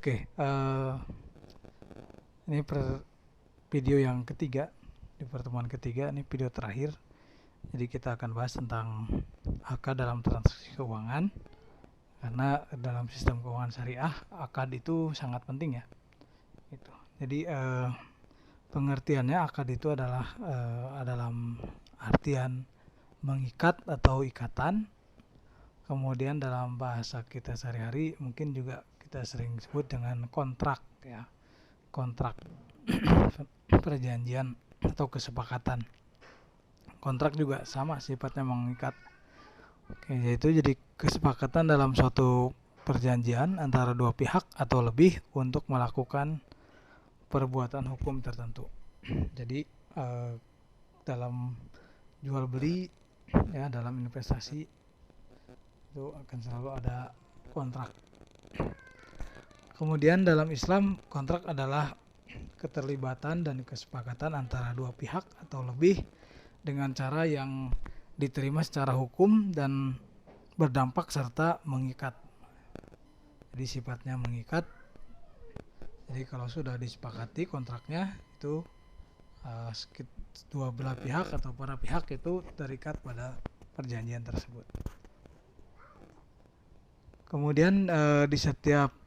Oke, ini video yang ketiga, di pertemuan ketiga, ini video terakhir. Jadi kita akan bahas tentang akad dalam transaksi keuangan, karena dalam sistem keuangan syariah akad itu sangat penting ya. Gitu. Jadi pengertiannya akad itu adalah dalam artian mengikat atau ikatan. Kemudian dalam bahasa kita sehari-hari mungkin juga kita sering sebut dengan kontrak ya. Kontrak perjanjian atau kesepakatan. Kontrak juga sama sifatnya mengikat. Oke, yaitu jadi kesepakatan dalam suatu perjanjian antara dua pihak atau lebih untuk melakukan perbuatan hukum tertentu. Jadi dalam jual beli ya, dalam investasi itu akan selalu ada kontrak. Kemudian dalam Islam kontrak adalah keterlibatan dan kesepakatan antara dua pihak atau lebih dengan cara yang diterima secara hukum dan berdampak serta mengikat. Jadi sifatnya mengikat. Jadi kalau sudah disepakati kontraknya itu dua belah pihak atau para pihak itu terikat pada perjanjian tersebut. Kemudian di setiap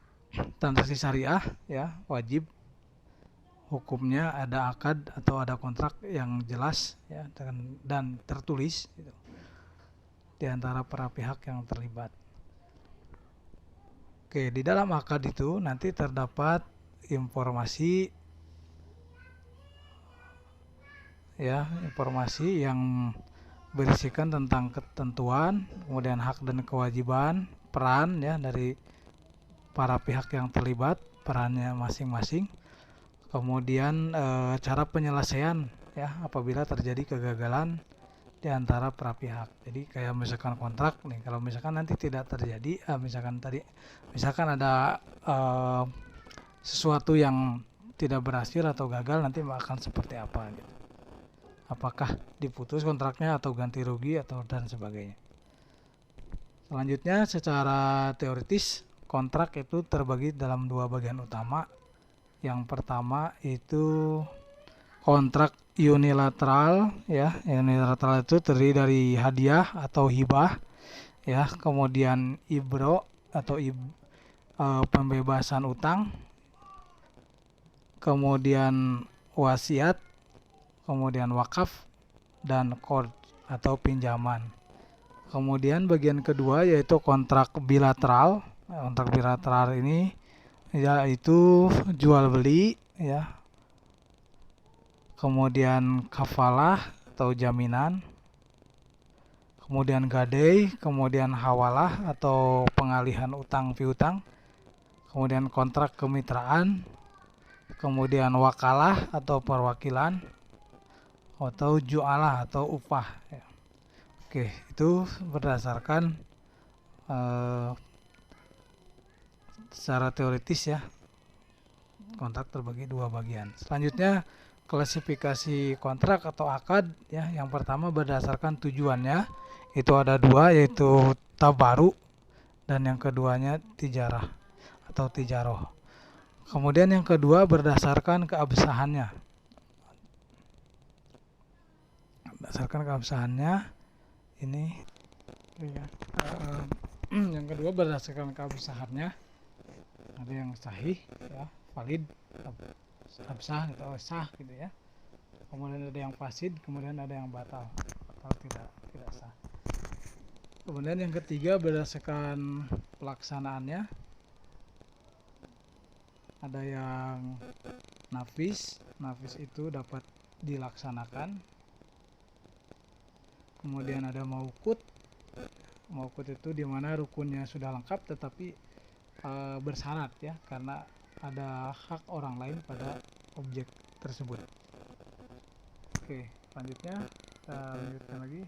transaksi syariah ya wajib hukumnya ada akad atau ada kontrak yang jelas ya dan tertulis gitu, di antara para pihak yang terlibat. Oke, di dalam akad itu nanti terdapat informasi yang berisikan tentang ketentuan, kemudian hak dan kewajiban, peran ya dari para pihak yang terlibat, perannya masing-masing. Kemudian cara penyelesaian ya apabila terjadi kegagalan di antara para pihak. Jadi kayak misalkan kontrak nih, kalau misalkan nanti tidak terjadi, misalkan ada sesuatu yang tidak berhasil atau gagal, nanti akan seperti apa gitu. Apakah diputus kontraknya atau ganti rugi atau dan sebagainya. Selanjutnya secara teoritis kontrak itu terbagi dalam dua bagian utama. Yang pertama itu kontrak unilateral ya. Unilateral itu terdiri dari hadiah atau hibah ya, kemudian ibro atau pembebasan utang, kemudian wasiat, kemudian wakaf dan qard atau pinjaman. Kemudian bagian kedua yaitu kontrak bilateral. Kontrak bilateral ini yaitu jual beli ya. Kemudian kafalah atau jaminan. Kemudian gadai, kemudian hawalah atau pengalihan utang piutang. Kemudian kontrak kemitraan. Kemudian wakalah atau perwakilan atau jualah atau upah ya. Oke, itu berdasarkan secara teoritis ya. Kontrak terbagi dua bagian. Selanjutnya klasifikasi kontrak atau akad ya. Yang pertama berdasarkan tujuannya, itu ada dua, yaitu tabaru dan yang keduanya tijarah atau tijaroh. Kemudian yang kedua berdasarkan keabsahannya. Berdasarkan keabsahannya ini ya, yang kedua berdasarkan keabsahannya, ada yang sahih ya, valid, absah atau sah gitu ya. Kemudian ada yang fasid, kemudian ada yang batal atau tidak sah. Kemudian yang ketiga berdasarkan pelaksanaannya, ada yang nafis itu dapat dilaksanakan. Kemudian ada maukut itu dimana rukunnya sudah lengkap tetapi bersyarat ya, karena ada hak orang lain pada objek tersebut. Oke, selanjutnya kita lanjutkan lagi.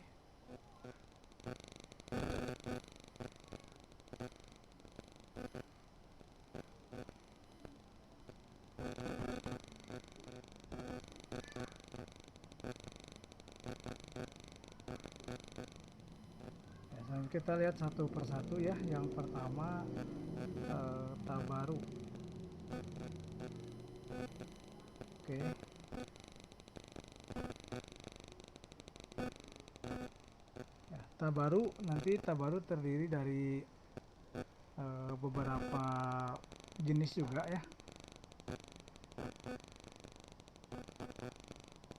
Kita lihat satu persatu ya. Yang pertama tabaru. Oke. Ya, nanti tabaru terdiri dari beberapa jenis juga ya.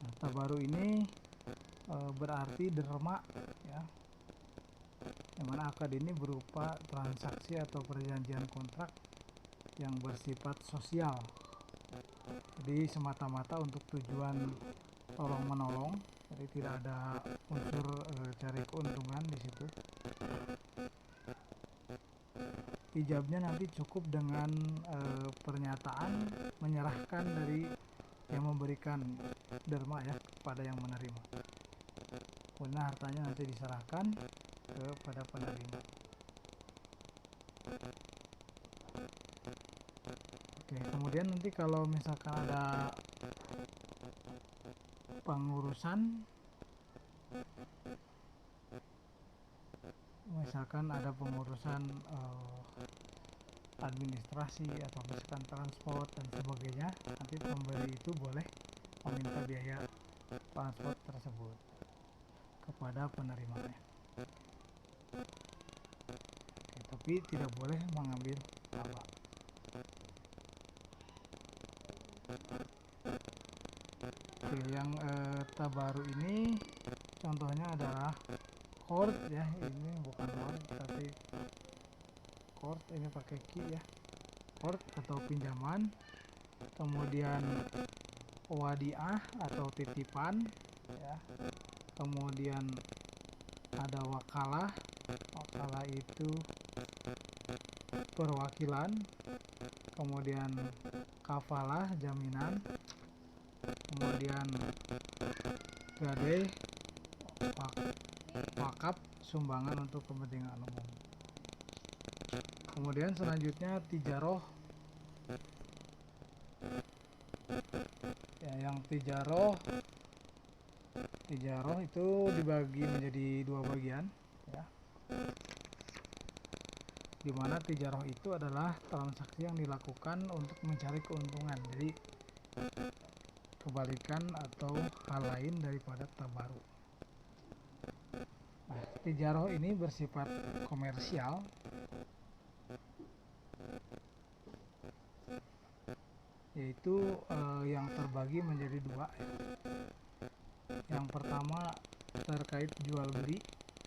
Nah, tabaru ini berarti derma ya. Yang mana akad ini berupa transaksi atau perjanjian kontrak yang bersifat sosial. Jadi semata-mata untuk tujuan tolong menolong, jadi tidak ada unsur cari keuntungan di situ. Ijabnya nanti cukup dengan pernyataan menyerahkan dari yang memberikan derma ya kepada yang menerima. Kemudian hartanya nanti diserahkan kepada penerima. Oke, kemudian nanti kalau misalkan ada pengurusan, misalkan ada pengurusan administrasi atau misalkan transport dan sebagainya, nanti pemberi itu boleh meminta biaya transport tersebut kepada penerimanya. Oke, tapi tidak boleh mengambil laba. Oke, yang tabaru ini contohnya adalah qard ya, ini bukan qard tapi qard, ini pakai ki ya, qard atau pinjaman. Kemudian wadiah atau titipan ya. Kemudian ada wakalah, wakalah itu perwakilan. Kemudian kafalah, jaminan. Kemudian gadai, wakaf, sumbangan untuk kepentingan umum. Kemudian selanjutnya tijaroh ya, yang tijaroh itu dibagi menjadi dua bagian ya, dimana tijaroh itu adalah transaksi yang dilakukan untuk mencari keuntungan, jadi kebalikan atau hal lain daripada tabaru. Nah, tijaroh ini bersifat komersial, yaitu yang terbagi menjadi dua. Yang pertama terkait jual beli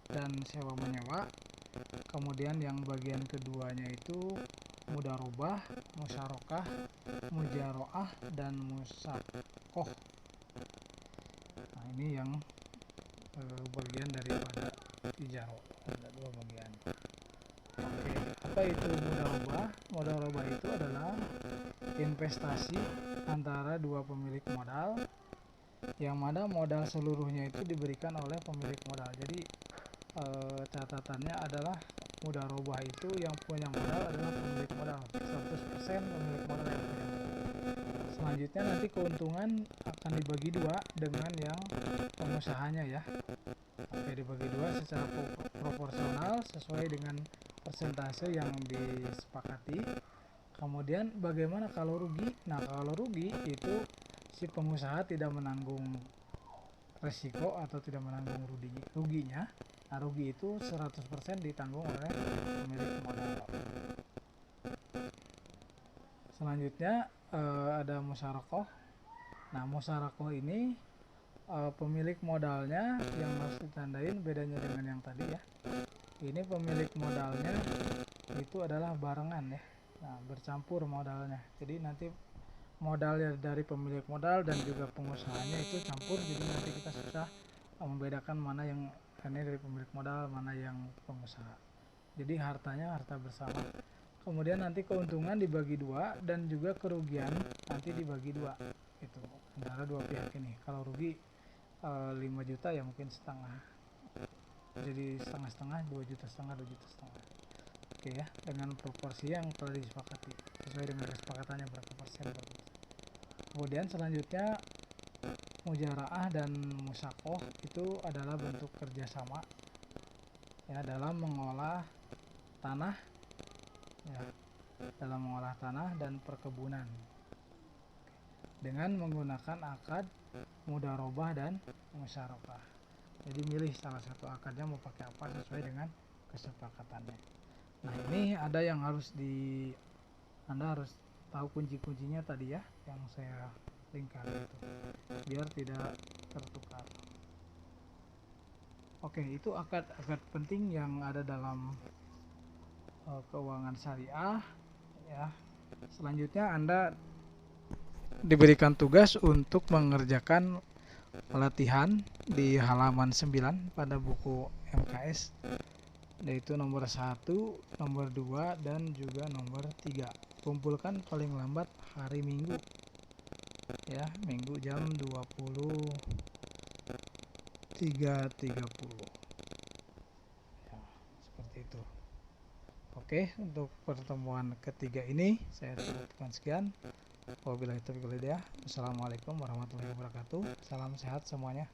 dan sewa menyewa. Kemudian yang bagian keduanya itu mudarobah, musyarakah, mujaroah, dan musakoh. Nah, ini yang bagian daripada tijaroh, ada dua bagian. Oke, apa itu mudarobah? Mudarobah itu adalah investasi antara dua pemilik modal, yang mana modal seluruhnya itu diberikan oleh pemilik modal. Jadi catatannya adalah mudarobah itu yang punya modal adalah pemilik modal, 100% pemilik modal yang punya modal. Selanjutnya nanti keuntungan akan dibagi dua dengan yang pengusahanya ya. Oke, dibagi dua secara proporsional sesuai dengan persentase yang disepakati. Kemudian bagaimana kalau rugi? Nah, kalau rugi itu si pengusaha tidak menanggung resiko atau tidak menanggung ruginya. Nah, rugi itu 100% ditanggung oleh pemilik modal. Selanjutnya ada musyarakoh. Nah, musyarakoh ini pemilik modalnya yang harus ditandain bedanya dengan yang tadi ya. Ini pemilik modalnya itu adalah barengan ya. Nah, bercampur modalnya. Jadi nanti modalnya dari pemilik modal dan juga pengusahanya itu campur, jadi nanti kita susah membedakan mana yang ini dari pemilik modal, mana yang pengusaha. Jadi hartanya harta bersama. Kemudian nanti keuntungan dibagi dua dan juga kerugian nanti dibagi dua. Itu antara dua pihak ini. Kalau rugi 5 juta ya mungkin setengah. Jadi setengah-setengah, 2 juta setengah, 2 juta setengah. Oke ya, dengan proporsi yang telah disepakati sesuai dengan kesepakatannya berapa persen. Kemudian selanjutnya mujaraah dan musakoh itu adalah bentuk kerjasama ya dalam mengolah tanah ya, dalam mengolah tanah dan perkebunan dengan menggunakan akad mudharabah dan musyarakah. Jadi milih salah satu akadnya mau pakai apa sesuai dengan kesepakatannya. Nah, ini ada yang Anda harus tahu kunci-kuncinya tadi ya, yang saya lingkari itu, biar tidak tertukar. Oke, itu akad-akad penting yang ada dalam keuangan syariah ya. Selanjutnya Anda diberikan tugas untuk mengerjakan pelatihan di halaman 9 pada buku MKS, yaitu nomor 1, nomor 2, dan juga nomor 3. Kumpulkan paling lambat hari Minggu ya, Minggu jam 23.30 ya, seperti itu. Oke, untuk pertemuan ketiga ini saya sebutkan sekian. Wabillahi taufiq wal hidayah. Wassalamualaikum warahmatullahi wabarakatuh. Salam sehat semuanya.